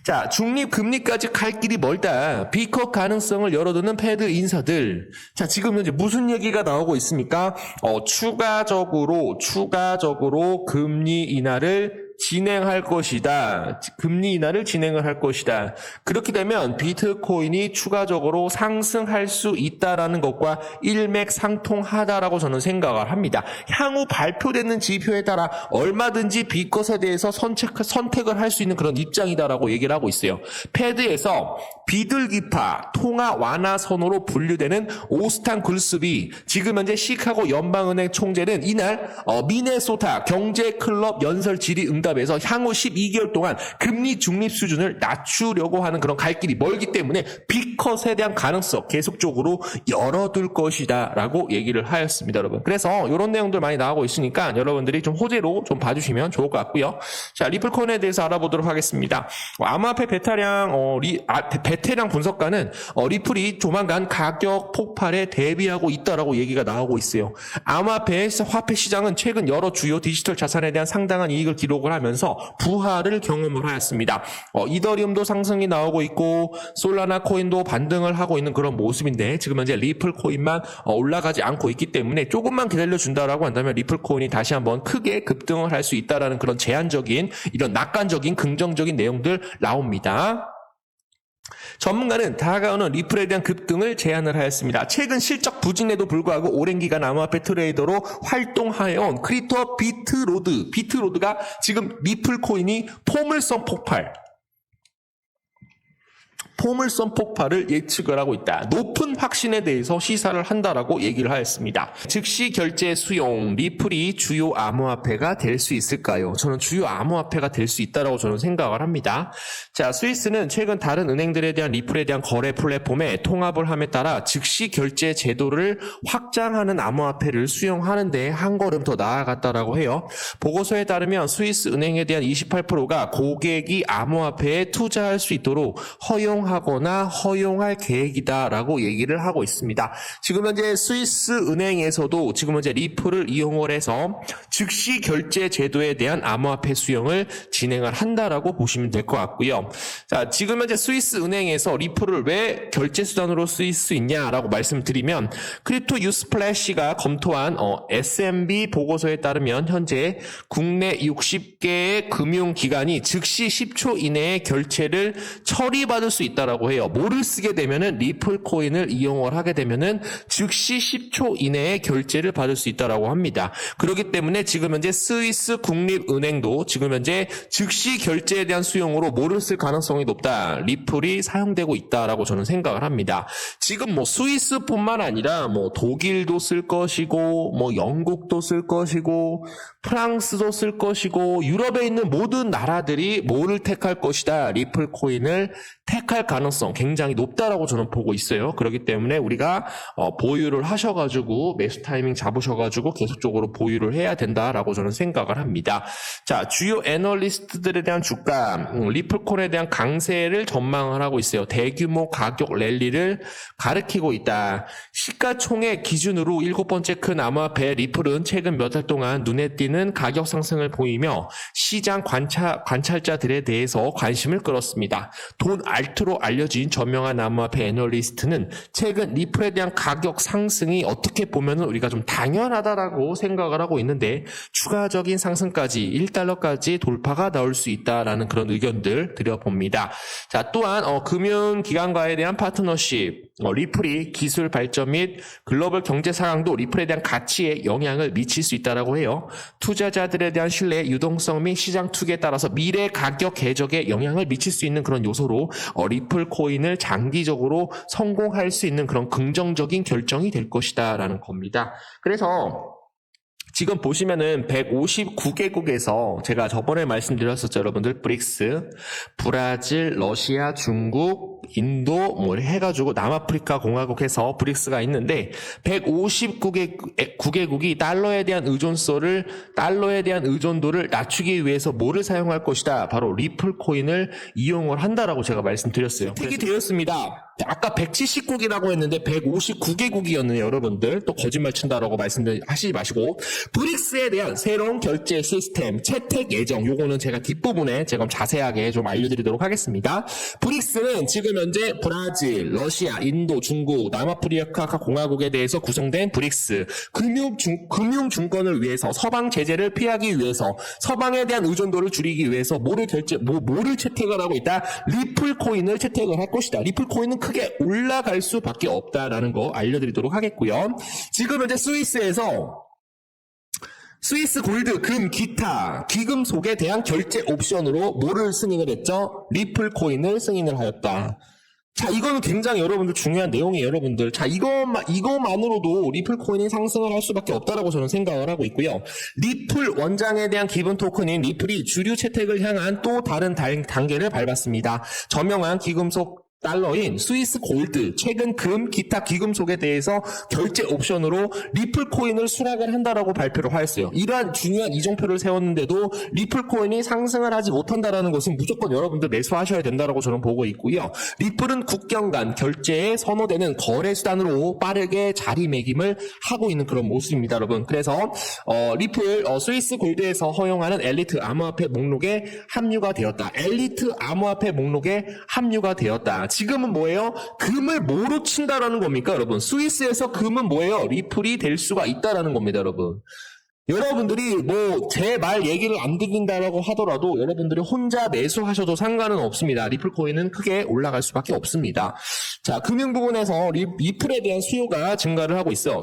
자, 중립 금리까지 갈 길이 멀다. B컵 가능성을 열어두는 패드 인사들. 자, 지금 현재 무슨 얘기가 나오고 있습니까? 추가적으로 금리 인하를 진행할 것이다. 금리 인하를 진행을 할 것이다. 그렇게 되면 비트코인이 추가적으로 상승할 수 있다라는 것과 일맥상통하다라고 저는 생각을 합니다. 향후 발표되는 지표에 따라 얼마든지 B것에 대해서 선택을 할 수 있는 그런 입장이다라고 얘기를 하고 있어요. 패드에서 비둘기파 통화 완화선으로 분류되는 오스탄 글습이 지금 현재 시카고 연방은행 총재는 이날 미네소타 경제클럽 연설 질의 응답에서 향후 12개월 동안 금리 중립 수준을 낮추려고 하는 그런 갈 길이 멀기 때문에 B컷에 대한 가능성 계속적으로 열어둘 것이다 라고 얘기를 하였습니다, 여러분. 그래서 이런 내용들 많이 나오고 있으니까 여러분들이 좀 호재로 좀 봐주시면 좋을 것 같고요. 자, 리플코인에 대해서 알아보도록 하겠습니다. 암호화폐 베테랑 분석가는 리플이 조만간 가격 폭발에 대비하고 있다라고 얘기가 나오고 있어요. 암호화폐 화폐 시장은 최근 여러 주요 디지털 자산에 대한 상당한 이익을 기록을 하면서 부하를 경험을 하였습니다. 이더리움도 상승이 나오고 있고 솔라나 코인도 반등을 하고 있는 그런 모습인데 지금 현재 리플 코인만 올라가지 않고 있기 때문에 조금만 기다려준다라고 한다면 리플 코인이 다시 한번 크게 급등을 할 수 있다라는 그런 제한적인 이런 낙관적인 긍정적인 내용들 나옵니다. 전문가는 다가오는 리플에 대한 급등을 제안을 하였습니다. 최근 실적 부진에도 불구하고 오랜 기간 암호화폐 트레이더로 활동하여온 크리토 비트로드가 지금 리플 코인이 포물선 폭발을 예측을 하고 있다. 높은 확신에 대해서 시사를 한다라고 얘기를 하였습니다. 즉시 결제 수용, 리플이 주요 암호화폐가 될 수 있을까요? 저는 주요 암호화폐가 될 수 있다라고 저는 생각을 합니다. 자, 스위스는 최근 다른 은행들에 대한 리플에 대한 거래 플랫폼에 통합을 함에 따라 즉시 결제 제도를 확장하는 암호화폐를 수용하는 데 한 걸음 더 나아갔다라고 해요. 보고서에 따르면 스위스 은행에 대한 28%가 고객이 암호화폐에 투자할 수 있도록 허용하거나 허용할 계획이다라고 얘기를 하고 있습니다. 지금 현재 스위스 은행에서도 지금 현재 리플을 이용을 해서 즉시 결제 제도에 대한 암호화폐 수용을 진행을 한다라고 보시면 될 것 같고요. 자, 지금 현재 스위스 은행에서 리플을 왜 결제 수단으로 쓰일 수 있냐라고 말씀드리면 크립토 유스플래시가 검토한 SMB 보고서에 따르면 현재 국내 60개의 금융기관이 즉시 10초 이내에 결제를 처리받을 수 있다라고 해요. 뭐를 쓰게 되면은 리플 코인을 이용을 하게 되면은 즉시 10초 이내에 결제를 받을 수 있다라고 합니다. 그렇기 때문에 지금 현재 스위스 국립은행도 지금 현재 즉시 결제에 대한 수용으로 뭐를 쓸 가능성이 높다. 리플이 사용되고 있다라고 저는 생각을 합니다. 지금 스위스뿐만 아니라 독일도 쓸 것이고 영국도 쓸 것이고 프랑스도 쓸 것이고 유럽에 있는 모든 나라들이 뭐를 택할 것이다. 리플 코인을 택할 가능성 굉장히 높다라고 저는 보고 있어요. 그렇기 때문에 우리가 보유를 하셔가지고 매수 타이밍 잡으셔가지고 계속적으로 보유를 해야 된다라고 저는 생각을 합니다. 자, 주요 애널리스트들에 대한 주가, 리플코인에 대한 강세를 전망을 하고 있어요. 대규모 가격 랠리를 가리키고 있다. 시가총액 기준으로 7번째 큰 암호화폐 리플은 최근 몇 달 동안 눈에 띄는 가격 상승을 보이며 시장 관찰자들에 대해서 관심을 끌었습니다. 돈 알트로 알려진 저명한 암호화폐 애널리스트는 최근 리플에 대한 가격 상승이 어떻게 보면 우리가 좀 당연하다라고 생각을 하고 있는데 추가적인 상승까지 1달러까지 돌파가 나올 수 있다라는 그런 의견들 드려봅니다. 자, 또한 금융기관과에 대한 파트너십, 리플이 기술 발전 및 글로벌 경제 상황도 리플에 대한 가치에 영향을 미칠 수 있다라고 해요. 투자자들에 대한 신뢰, 유동성 및 시장 투기에 따라서 미래 가격 궤적에 영향을 미칠 수 있는 그런 요소로 리플 코인을 장기적으로 성공할 수 있는 그런 긍정적인 결정이 될 것이다 라는 겁니다. 그래서 지금 보시면은 159개국에서 제가 저번에 말씀드렸었죠, 여러분들. 브릭스, 브라질, 러시아, 중국, 인도 해가지고 남아프리카 공화국 해서 브릭스가 있는데 159개국이 달러에 대한 의존도를 낮추기 위해서 뭐를 사용할 것이다. 바로 리플 코인을 이용을 한다라고 제가 말씀드렸어요. 택이 되었습니다. 아까 179개라고 했는데 159개국이었네요, 여러분들. 또 거짓말 친다라고 말씀하시지 마시고. 브릭스에 대한 새로운 결제 시스템, 채택 예정, 요거는 제가 뒷부분에 제가 자세하게 좀 알려드리도록 하겠습니다. 브릭스는 지금 현재 브라질, 러시아, 인도, 중국, 남아프리카 공화국에 대해서 구성된 브릭스, 금융중권을 위해서 서방 제재를 피하기 위해서 서방에 대한 의존도를 줄이기 위해서 뭐를 채택을 하고 있다? 리플 코인을 채택을 할 것이다. 리플 코인은 크게 올라갈 수밖에 없다라는 거 알려드리도록 하겠고요. 지금 현재 스위스에서 스위스 골드, 금, 기타, 귀금속에 대한 결제 옵션으로 뭐를 승인을 했죠? 리플 코인을 승인을 하였다. 자, 이거는 굉장히 여러분들 중요한 내용이에요, 여러분들. 자, 이것만으로도 리플 코인이 상승을 할 수밖에 없다라고 저는 생각을 하고 있고요. 리플 원장에 대한 기본 토큰인 리플이 주류 채택을 향한 또 다른 단계를 밟았습니다. 저명한 귀금속 달러인 스위스 골드, 최근 금, 기타 귀금속에 대해서 결제 옵션으로 리플 코인을 수락을 한다라고 발표를 하였어요. 이러한 중요한 이정표를 세웠는데도 리플 코인이 상승을 하지 못한다라는 것은 무조건 여러분들 매수하셔야 된다라고 저는 보고 있고요. 리플은 국경 간 결제에 선호되는 거래 수단으로 빠르게 자리매김을 하고 있는 그런 모습입니다, 여러분. 그래서 리플 스위스 골드에서 허용하는 엘리트 암호화폐 목록에 합류가 되었다. 엘리트 암호화폐 목록에 합류가 되었다. 지금은 뭐예요? 금을 뭐로 친다라는 겁니까, 여러분? 스위스에서 금은 뭐예요? 리플이 될 수가 있다라는 겁니다, 여러분. 여러분들이 뭐 제 말 얘기를 안 듣는다라고 하더라도 여러분들이 혼자 매수하셔도 상관은 없습니다. 리플 코인은 크게 올라갈 수밖에 없습니다. 자, 금융 부분에서 리플에 대한 수요가 증가를 하고 있어요.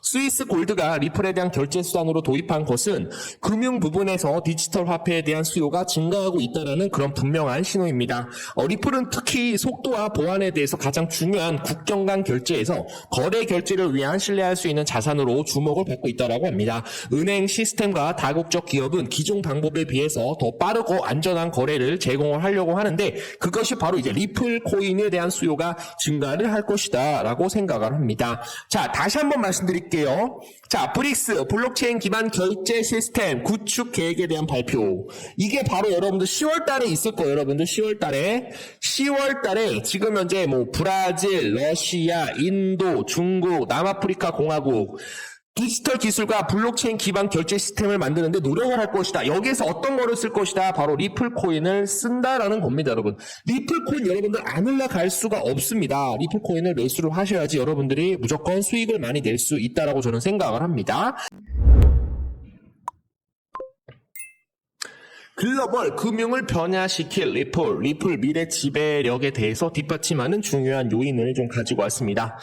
스위스 골드가 리플에 대한 결제 수단으로 도입한 것은 금융 부분에서 디지털 화폐에 대한 수요가 증가하고 있다는 그런 분명한 신호입니다. 리플은 특히 속도와 보안에 대해서 가장 중요한 국경 간 결제에서 거래 결제를 위한 신뢰할 수 있는 자산으로 주목을 받고 있다고 합니다. 은행 시스템과 다국적 기업은 기존 방법에 비해서 더 빠르고 안전한 거래를 제공을 하려고 하는데 그것이 바로 이제 리플 코인에 대한 수요가 증가를 할 것이다 라고 생각을 합니다. 자, 다시 한번 말씀드릴게요. 자, 브릭스 블록체인 기반 결제 시스템 구축 계획에 대한 발표. 이게 바로 여러분들 10월 달에 있을 거예요. 여러분들 10월 달에 지금 현재 뭐 브라질, 러시아, 인도, 중국, 남아프리카 공화국 디지털 기술과 블록체인 기반 결제 시스템을 만드는데 노력을 할 것이다. 여기에서 어떤 거를 쓸 것이다? 바로 리플 코인을 쓴다라는 겁니다, 여러분. 리플 코인 여러분들 안 올라갈 수가 없습니다. 리플 코인을 매수를 하셔야지 여러분들이 무조건 수익을 많이 낼 수 있다라고 저는 생각을 합니다. 글로벌 금융을 변화시킬 리플 미래 지배력에 대해서 뒷받침하는 중요한 요인을 좀 가지고 왔습니다.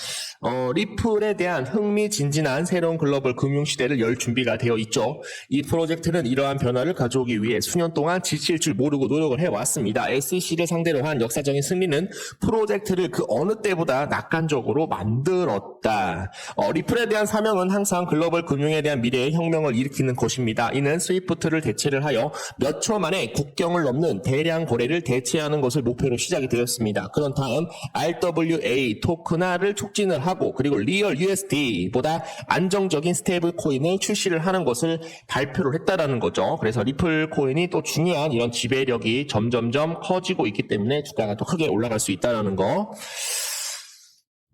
리플에 대한 흥미진진한 새로운 글로벌 금융 시대를 열 준비가 되어 있죠. 이 프로젝트는 이러한 변화를 가져오기 위해 수년 동안 지칠 줄 모르고 노력을 해왔습니다. SEC를 상대로 한 역사적인 승리는 프로젝트를 그 어느 때보다 낙관적으로 만들었다. 리플에 대한 사명은 항상 글로벌 금융에 대한 미래의 혁명을 일으키는 것입니다. 이는 스위프트를 대체를 하여 몇 초 만에 국경을 넘는 대량 거래를 대체하는 것을 목표로 시작이 되었습니다. 그런 다음 RWA 토큰화를 촉진을 하고 그리고 리얼 USD보다 안정적인 스테이블 코인을 출시를 하는 것을 발표를 했다라는 거죠. 그래서 리플 코인이 또 중요한 이런 지배력이 점점점 커지고 있기 때문에 주가가 더 크게 올라갈 수 있다라는 거.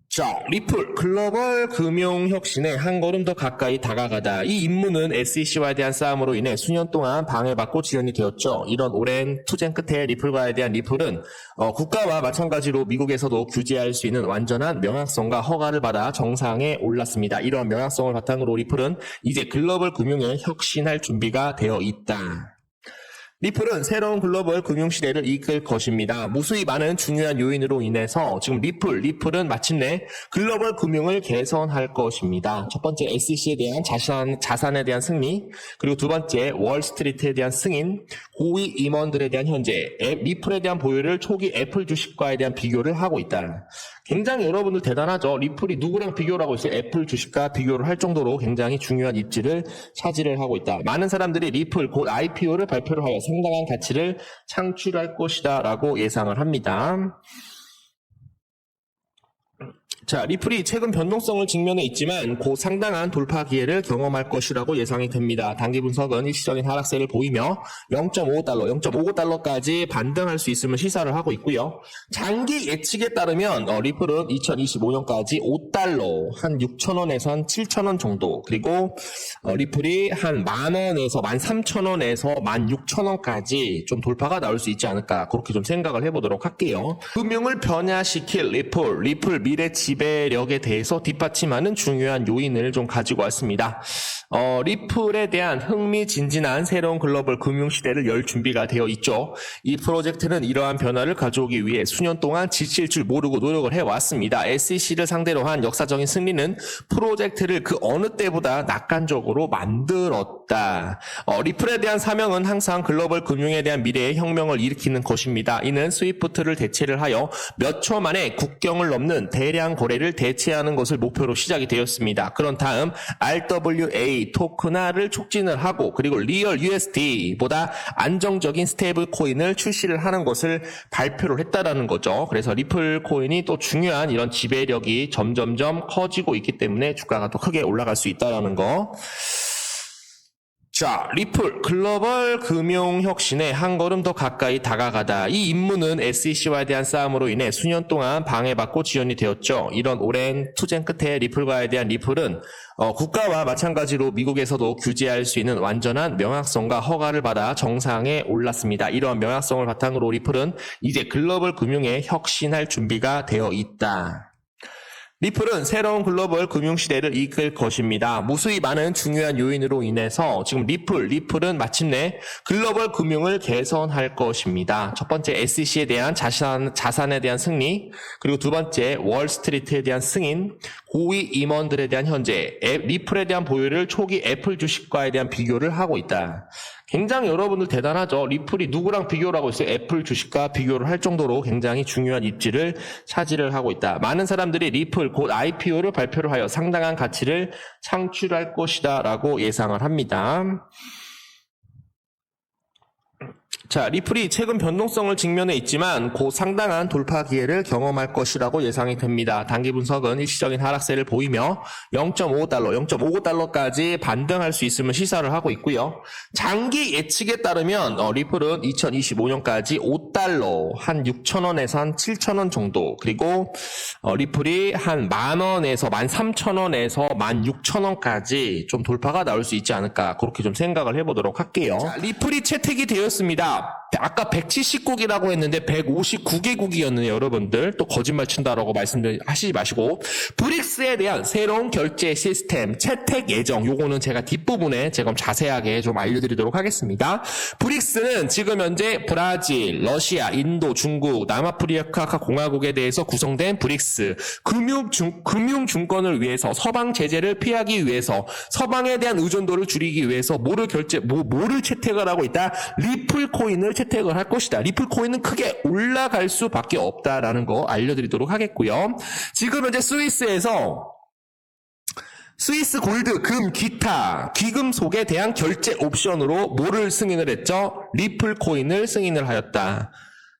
자, 리플 글로벌 금융 혁신에 한 걸음 더 가까이 다가가다. 이 임무는 SEC와에 대한 싸움으로 인해 수년 동안 방해받고 지연이 되었죠. 이런 오랜 투쟁 끝에 리플과에 대한 리플은 국가와 마찬가지로 미국에서도 규제할 수 있는 완전한 명확성과 허가를 받아 정상에 올랐습니다. 이러한 명확성을 바탕으로 리플은 이제 글로벌 금융에 혁신할 준비가 되어 있다. 리플은 새로운 글로벌 금융시대를 이끌 것입니다. 무수히 많은 중요한 요인으로 인해서 지금 리플은 마침내 글로벌 금융을 개선할 것입니다. 첫 번째 SEC에 대한 자산에 대한 승리, 그리고 두 번째 월스트리트에 대한 승인, 고위 임원들에 대한 현재, 리플에 대한 보유를 초기 애플 주식과에 대한 비교를 하고 있다. 굉장히 여러분들 대단하죠. 리플이 누구랑 비교를 하고 있어요? 애플 주식과 비교를 할 정도로 굉장히 중요한 입지를 차지를 하고 있다. 많은 사람들이 리플 곧 IPO를 발표를 하여 상당한 가치를 창출할 것이다 라고 예상을 합니다. 자, 리플이 최근 변동성을 직면해 있지만 곧 상당한 돌파 기회를 경험할 것이라고 예상이 됩니다. 단기 분석은 일시적인 하락세를 보이며 0.55달러, 0.59달러까지 반등할 수 있음을 시사를 하고 있고요. 장기 예측에 따르면 리플은 2025년까지 5달러, 한 6,000원에서 한 7,000원 정도, 그리고 리플이 한 만원에서 13,000원에서 16,000원까지 좀 돌파가 나올 수 있지 않을까, 그렇게 좀 생각을 해보도록 할게요. 금융을 변화시킬 리플 미래 지배력에 대해서 뒷받침하는 중요한 요인을 좀 가지고 왔습니다. 리플에 대한 흥미진진한 새로운 글로벌 금융시대를 열 준비가 되어 있죠. 이 프로젝트는 이러한 변화를 가져오기 위해 수년 동안 지칠 줄 모르고 노력을 해왔습니다. SEC를 상대로 한 역사적인 승리는 프로젝트를 그 어느 때보다 낙관적으로 만들었다. 리플에 대한 사명은 항상 글로벌 금융에 대한 미래의 혁명을 일으키는 것입니다. 이는 스위프트를 대체를 하여 몇 초 만에 국경을 넘는 대량 거래를 대체하는 것을 목표로 시작이 되었습니다. 그런 다음 RWA 토큰화를 촉진을 하고, 그리고 리얼 USD보다 안정적인 스테이블 코인을 출시를 하는 것을 발표를 했다라는 거죠. 그래서 리플 코인이 또 중요한 이런 지배력이 점점점 커지고 있기 때문에 주가가 더 크게 올라갈 수 있다라는 거. 자, 리플 글로벌 금융 혁신에 한 걸음 더 가까이 다가가다. 이 임무는 SEC와에 대한 싸움으로 인해 수년 동안 방해받고 지연이 되었죠. 이런 오랜 투쟁 끝에 리플과에 대한 리플은 국가와 마찬가지로 미국에서도 규제할 수 있는 완전한 명확성과 허가를 받아 정상에 올랐습니다. 이러한 명확성을 바탕으로 리플은 이제 글로벌 금융에 혁신할 준비가 되어 있다. 리플은 새로운 글로벌 금융시대를 이끌 것입니다. 무수히 많은 중요한 요인으로 인해서 지금 리플은 마침내 글로벌 금융을 개선할 것입니다. 첫 번째, SEC에 대한 자산에 대한 승리, 그리고 두 번째, 월스트리트에 대한 승인, 고위 임원들에 대한 현재, 리플에 대한 보유를 초기 애플 주식과에 대한 비교를 하고 있다. 굉장히 여러분들 대단하죠. 리플이 누구랑 비교를 하고 있어요? 애플 주식과 비교를 할 정도로 굉장히 중요한 입지를 차지를 하고 있다. 많은 사람들이 리플 곧 IPO를 발표를 하여 상당한 가치를 창출할 것이다 라고 예상을 합니다. 자, 리플이 최근 변동성을 직면해 있지만 곧 상당한 돌파 기회를 경험할 것이라고 예상이 됩니다. 단기 분석은 일시적인 하락세를 보이며 0.5달러, 0.59달러까지 반등할 수 있음을 시사를 하고 있고요. 장기 예측에 따르면 리플은 2025년까지 5달러, 한 6,000원에서 한 7,000원 정도, 그리고 리플이 한 만원에서 13,000원에서 16,000원까지 좀 돌파가 나올 수 있지 않을까, 그렇게 좀 생각을 해보도록 할게요. 자, 리플이 채택이 되었습니다. 아까 170국이라고 했는데 159개국이었네요, 여러분들. 또 거짓말 친다라고 말씀하시지 마시고, 브릭스에 대한 새로운 결제 시스템 채택 예정, 요거는 제가 뒷부분에 제가 자세하게 좀 알려드리도록 하겠습니다. 브릭스는 지금 현재 브라질, 러시아, 인도, 중국, 남아프리카 공화국에 대해서 구성된 브릭스, 금융중권을 위해서, 서방 제재를 피하기 위해서, 서방에 대한 의존도를 줄이기 위해서 뭐를 채택을 하고 있다? 리플 코인을 채택을 할 것이다. 리플 코인은 크게 올라갈 수밖에 없다라는 거 알려드리도록 하겠고요. 지금 현재 스위스에서 스위스 골드, 금, 기타, 귀금속에 대한 결제 옵션으로 뭐를 승인을 했죠? 리플 코인을 승인을 하였다.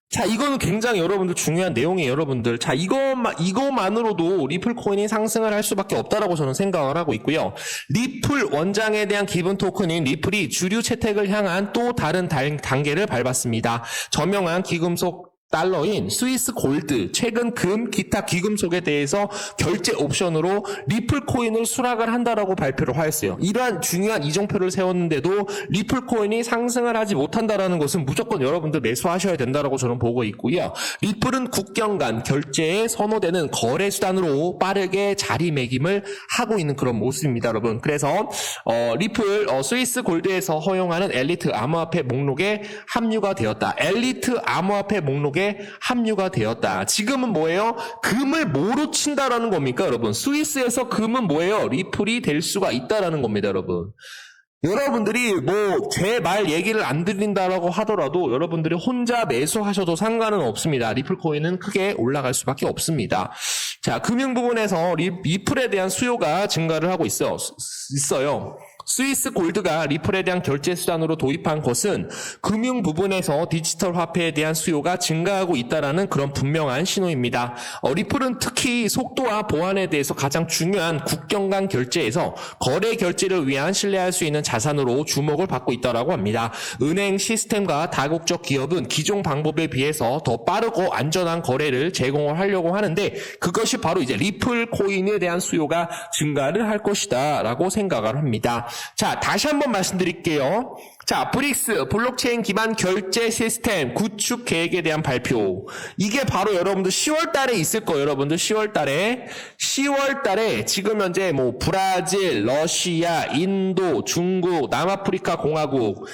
자, 이거는 굉장히 여러분들 중요한 내용이에요, 여러분들. 자, 이거만으로도 리플 코인이 상승을 할 수밖에 없다라고 저는 생각을 하고 있고요. 리플 원장에 대한 기본 토큰인 리플이 주류 채택을 향한 또 다른 단계를 밟았습니다. 저명한 귀금속 달러인 스위스 골드, 최근 금, 기타 귀금속에 대해서 결제 옵션으로 리플 코인을 수락을 한다라고 발표를 하였어요. 이러한 중요한 이정표를 세웠는데도 리플 코인이 상승을 하지 못한다라는 것은 무조건 여러분들 매수하셔야 된다라고 저는 보고 있고요. 리플은 국경 간 결제에 선호되는 거래 수단으로 빠르게 자리매김을 하고 있는 그런 모습입니다, 여러분. 그래서 리플 스위스 골드에서 허용하는 엘리트 암호화폐 목록에 합류가 되었다. 엘리트 암호화폐 목록에 합류가 되었다. 지금은 뭐예요? 금을 뭐로 친다라는 겁니까, 여러분? 스위스에서 금은 뭐예요? 리플이 될 수가 있다라는 겁니다, 여러분. 여러분들이 제 말 얘기를 안 드린다라고 하더라도 여러분들이 혼자 매수하셔도 상관은 없습니다. 리플 코인은 크게 올라갈 수밖에 없습니다. 자, 금융 부분에서 리플에 대한 수요가 증가를 하고 있어요. 스위스 골드가 리플에 대한 결제 수단으로 도입한 것은 금융 부분에서 디지털 화폐에 대한 수요가 증가하고 있다는 그런 분명한 신호입니다. 리플은 특히 속도와 보안에 대해서 가장 중요한 국경 간 결제에서 거래 결제를 위한 신뢰할 수 있는 자산으로 주목을 받고 있다고 합니다. 은행 시스템과 다국적 기업은 기존 방법에 비해서 더 빠르고 안전한 거래를 제공을 하려고 하는데 그것이 바로 이제 리플 코인에 대한 수요가 증가를 할 것이다 라고 생각을 합니다. 자, 다시 한번 말씀드릴게요. 자, 브릭스 블록체인 기반 결제 시스템 구축 계획에 대한 발표. 이게 바로 여러분들 10월 달에 있을 거예요. 여러분들 10월 달에 지금 현재 뭐 브라질, 러시아, 인도, 중국, 남아프리카 공화국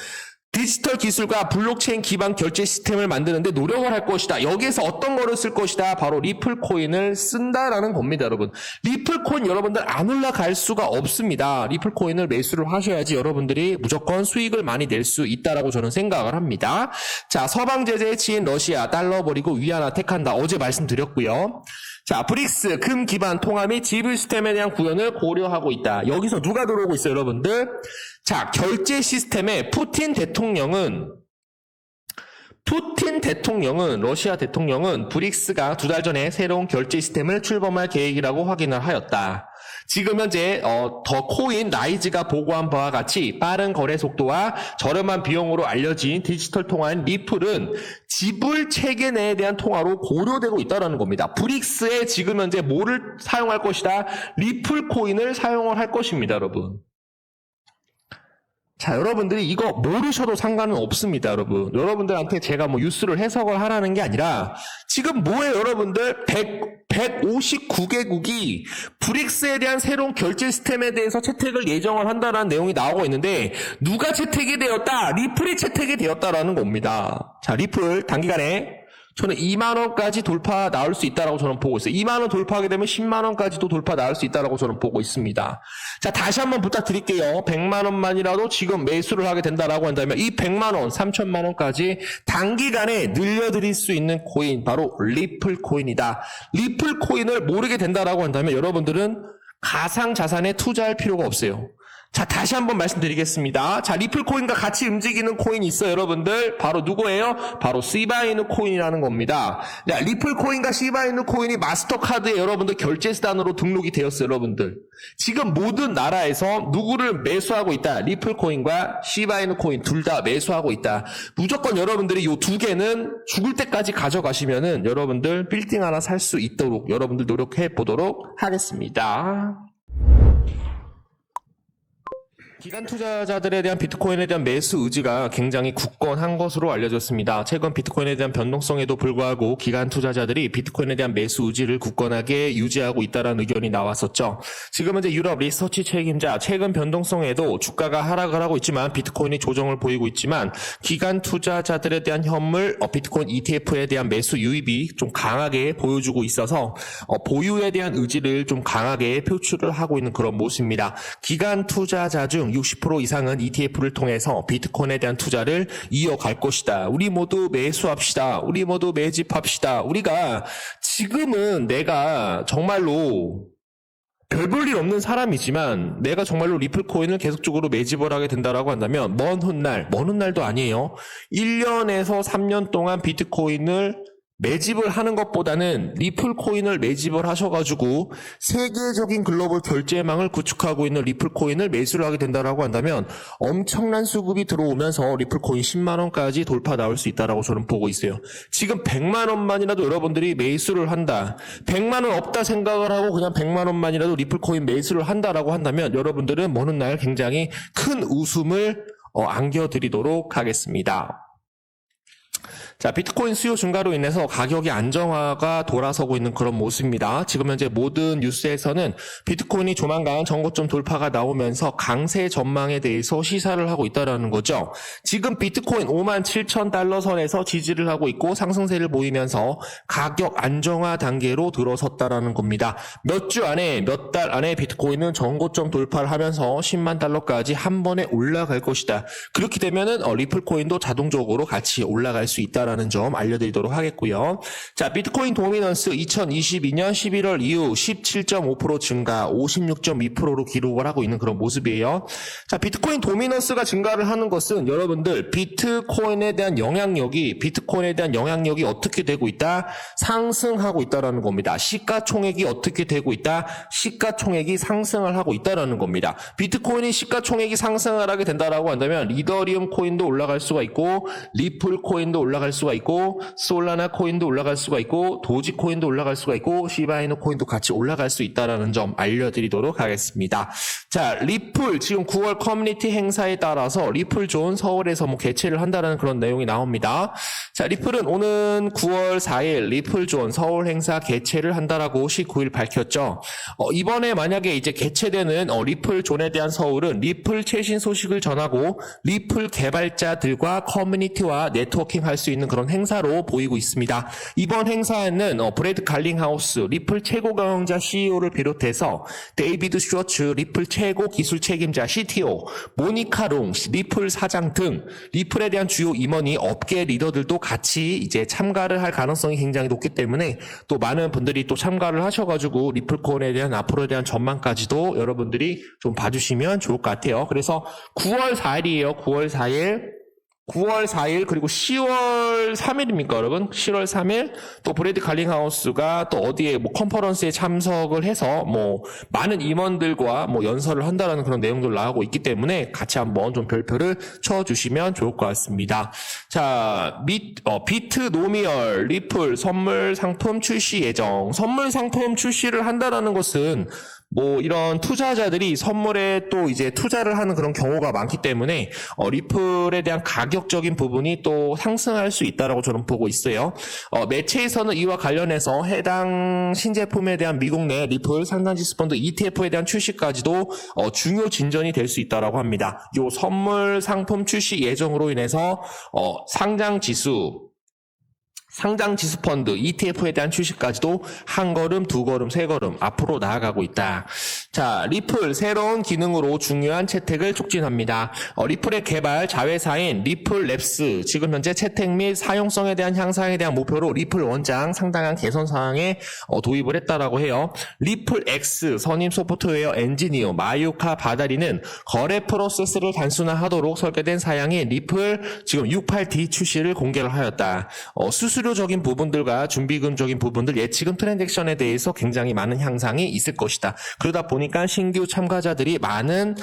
디지털 기술과 블록체인 기반 결제 시스템을 만드는데 노력을 할 것이다. 여기에서 어떤 거를 쓸 것이다? 바로 리플 코인을 쓴다라는 겁니다, 여러분. 리플 코인 여러분들 안 올라갈 수가 없습니다. 리플 코인을 매수를 하셔야지 여러분들이 무조건 수익을 많이 낼 수 있다라고 저는 생각을 합니다. 자, 서방 제재에 치인 러시아 달러 버리고 위안화 택한다. 어제 말씀드렸고요. 자, 브릭스 금 기반 통화 및 지불 시스템에 대한 구현을 고려하고 있다. 여기서 누가 들어오고 있어요, 여러분들? 자, 결제 시스템에 푸틴 대통령은 러시아 대통령은 브릭스가 2달 전에 새로운 결제 시스템을 출범할 계획이라고 확인을 하였다. 지금 현재 더 코인 라이즈가 보고한 바와 같이 빠른 거래 속도와 저렴한 비용으로 알려진 디지털 통화인 리플은 지불 체계 내에 대한 통화로 고려되고 있다는 겁니다. 브릭스에 지금 현재 뭐를 사용할 것이다? 리플 코인을 사용을 할 것입니다, 여러분. 자, 여러분들이 이거 모르셔도 상관은 없습니다, 여러분. 여러분들한테 제가 뭐 뉴스를 해석을 하라는 게 아니라 지금 뭐예요, 여러분들? 159개국이 브릭스에 대한 새로운 결제 시스템에 대해서 채택을 예정을 한다는 내용이 나오고 있는데 누가 채택이 되었다? 리플이 채택이 되었다라는 겁니다. 자, 리플 단기간에 저는 2만원까지 돌파 나올 수 있다라고 저는 보고 있어요. 2만원 돌파하게 되면 10만원까지도 돌파 나올 수 있다라고 저는 보고 있습니다. 자, 다시 한번 부탁드릴게요. 100만원만이라도 지금 매수를 하게 된다라고 한다면 이 100만원, 3천만원까지 단기간에 늘려드릴 수 있는 코인, 바로 리플 코인이다. 리플 코인을 모르게 된다라고 한다면 여러분들은 가상자산에 투자할 필요가 없어요. 자, 다시 한번 말씀드리겠습니다. 자, 리플 코인과 같이 움직이는 코인이 있어요, 여러분들. 바로 누구예요? 바로 시바이누 코인이라는 겁니다. 자, 리플 코인과 시바이누 코인이 마스터카드에 여러분들 결제 수단으로 등록이 되었어요, 여러분들. 지금 모든 나라에서 누구를 매수하고 있다? 리플 코인과 시바이누 코인 둘 다 매수하고 있다. 무조건 여러분들이 이 두 개는 죽을 때까지 가져가시면은 여러분들 빌딩 하나 살 수 있도록 여러분들 노력해 보도록 하겠습니다. 기관 투자자들에 대한 비트코인에 대한 매수 의지가 굉장히 굳건한 것으로 알려졌습니다. 최근 비트코인에 대한 변동성에도 불구하고 기관 투자자들이 비트코인에 대한 매수 의지를 굳건하게 유지하고 있다는 의견이 나왔었죠. 지금 현재 유럽 리서치 책임자 최근 변동성에도 주가가 하락을 하고 있지만 비트코인이 조정을 보이고 있지만 기관 투자자들에 대한 현물 비트코인 ETF에 대한 매수 유입이 좀 강하게 보여주고 있어서 보유에 대한 의지를 좀 강하게 표출을 하고 있는 그런 모습입니다. 기관 투자자 중 60% 이상은 ETF를 통해서 비트코인에 대한 투자를 이어갈 것이다. 우리 모두 매수합시다. 우리 모두 매집합시다. 우리가 지금은 내가 정말로 별 볼 일 없는 사람이지만 내가 정말로 리플 코인을 계속적으로 매집을 하게 된다라고 한다면 먼 훗날도 아니에요. 1년에서 3년 동안 비트코인을 매집을 하는 것보다는 리플 코인을 매집을 하셔가지고 세계적인 글로벌 결제망을 구축하고 있는 리플 코인을 매수를 하게 된다라고 한다면 엄청난 수급이 들어오면서 리플 코인 10만원까지 돌파 나올 수 있다라고 저는 보고 있어요. 지금 100만원만이라도 여러분들이 매수를 한다. 100만원 없다 생각을 하고 그냥 100만원만이라도 리플 코인 매수를 한다라고 한다면 여러분들은 먼 훗날 굉장히 큰 웃음을 안겨드리도록 하겠습니다. 자, 비트코인 수요 증가로 인해서 가격이 안정화가 돌아서고 있는 그런 모습입니다. 지금 현재 모든 뉴스에서는 비트코인이 조만간 전고점 돌파가 나오면서 강세 전망에 대해서 시사를 하고 있다는 거죠. 지금 비트코인 57,000달러 선에서 지지를 하고 있고 상승세를 보이면서 가격 안정화 단계로 들어섰다는 겁니다. 몇 주 안에, 몇 달 안에 비트코인은 전고점 돌파를 하면서 10만 달러까지 한 번에 올라갈 것이다. 그렇게 되면은 리플 코인도 자동적으로 같이 올라갈 수 있다는 있다라는 점 알려드리도록 하겠고요. 자, 비트코인 도미넌스 2022년 11월 이후 17.5% 증가, 56.2%로 기록을 하고 있는 그런 모습이에요. 자, 비트코인 도미넌스가 증가를 하는 것은 여러분들 비트코인에 대한 영향력이 어떻게 되고 있다? 상승하고 있다라는 겁니다. 시가총액이 어떻게 되고 있다? 시가총액이 상승을 하고 있다라는 겁니다. 비트코인이 시가총액이 상승을 하게 된다라고 한다면 이더리움 코인도 올라갈 수가 있고 리플 코인도 올라갈 수가 있고 솔라나 코인도 올라갈 수가 있고 도지 코인도 올라갈 수가 있고 시바이누 코인도 같이 올라갈 수 있다라는 점 알려드리도록 하겠습니다. 자, 리플 지금 9월 커뮤니티 행사에 따라서 리플존 서울에서 개최를 한다는 그런 내용이 나옵니다. 자, 리플은 오는 9월 4일 리플존 서울 행사 개최를 한다라고 19일 밝혔죠. 이번에 만약에 이제 개최되는 리플존에 대한 서울은 리플 최신 소식을 전하고 리플 개발자들과 커뮤니티와 네트워킹 할 수 있는 그런 행사로 보이고 있습니다. 이번 행사에는 브래드 갈링하우스 리플 최고 경영자 CEO를 비롯해서 데이비드 슈워츠 리플 최고 기술 책임자 CTO, 모니카 롱 리플 사장 등 리플에 대한 주요 임원이 업계 리더들도 같이 이제 참가를 할 가능성이 굉장히 높기 때문에 또 많은 분들이 또 참가를 하셔가지고 리플코인에 대한 앞으로에 대한 전망까지도 여러분들이 좀 봐주시면 좋을 것 같아요. 그래서 9월 4일이에요. 9월 4일 그리고 10월 3일입니까 여러분? 10월 3일 또 브래드 갈링하우스가 또 어디에 컨퍼런스에 참석을 해서 많은 임원들과 연설을 한다라는 그런 내용들 나오고 있기 때문에 같이 한번 좀 별표를 쳐주시면 좋을 것 같습니다. 자, 비트 노미얼 리플 선물 상품 출시 예정. 선물 상품 출시를 한다라는 것은 이런 투자자들이 선물에 또 이제 투자를 하는 그런 경우가 많기 때문에 리플에 대한 가격적인 부분이 또 상승할 수 있다라고 저는 보고 있어요. 매체에서는 이와 관련해서 해당 신제품에 대한 미국 내 리플 상장지수 펀드 ETF에 대한 출시까지도 중요 진전이 될 수 있다라고 합니다. 요 선물 상품 출시 예정으로 인해서 상장지수 펀드 ETF에 대한 출시까지도 한 걸음, 두 걸음, 세 걸음 앞으로 나아가고 있다. 자, 리플 새로운 기능으로 중요한 채택을 촉진합니다. 리플의 개발 자회사인 리플 랩스 지금 현재 채택 및 사용성에 대한 향상에 대한 목표로 리플 원장 상당한 개선 사항에 도입을 했다라고 해요. 리플 X 선임 소프트웨어 엔지니어 마유카 바다리는 거래 프로세스를 단순화하도록 설계된 사양인 리플 지금 68D 출시를 공개를 하였다. 수수료적인 부분들과 준비금적인 부분들, 예치금 트랜잭션에 대해서 굉장히 많은 향상이 있을 것이다. 그러다 보니까 신규 참가자들이 많은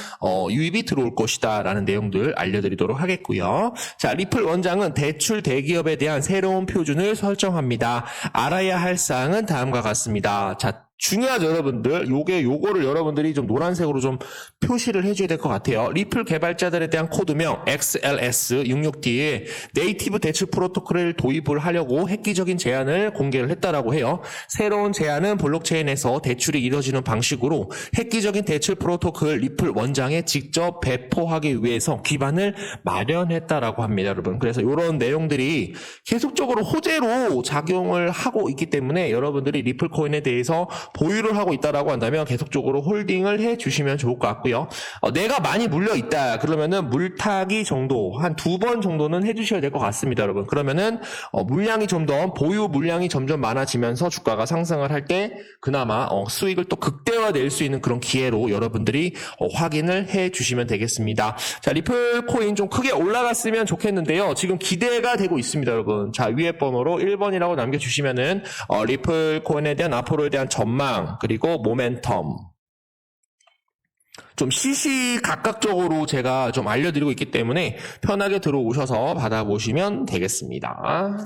유입이 들어올 것이다 라는 내용들 알려드리도록 하겠고요. 자, 리플 원장은 대출 대기업에 대한 새로운 표준을 설정합니다. 알아야 할 사항은 다음과 같습니다. 자, 중요하죠, 여러분들. 요거를 여러분들이 좀 노란색으로 좀 표시를 해줘야 될 것 같아요. 리플 개발자들에 대한 코드명 XLS66D에 네이티브 대출 프로토콜을 도입을 하려고 획기적인 제안을 공개를 했다라고 해요. 새로운 제안은 블록체인에서 대출이 이루어지는 방식으로 획기적인 대출 프로토콜 리플 원장에 직접 배포하기 위해서 기반을 마련했다라고 합니다, 여러분. 그래서 이런 내용들이 계속적으로 호재로 작용을 하고 있기 때문에 여러분들이 리플 코인에 대해서 보유를 하고 있다라고 한다면 계속적으로 홀딩을 해 주시면 좋을 것 같고요. 내가 많이 물려 있다 그러면은 물타기 정도 한 2번 정도는 해 주셔야 될 것 같습니다, 여러분. 그러면은 물량이 좀 더 보유 물량이 점점 많아지면서 주가가 상승을 할 때 그나마 수익을 또 극대화낼 수 있는 그런 기회로 여러분들이 확인을 해 주시면 되겠습니다. 자, 리플 코인 좀 크게 올라갔으면 좋겠는데요. 지금 기대가 되고 있습니다, 여러분. 자, 위에 번호로 1번이라고 남겨주시면은 리플 코인에 대한 앞으로에 대한 전망 그리고 모멘텀 좀 시시각각적으로 제가 좀 알려드리고 있기 때문에 편하게 들어오셔서 받아보시면 되겠습니다.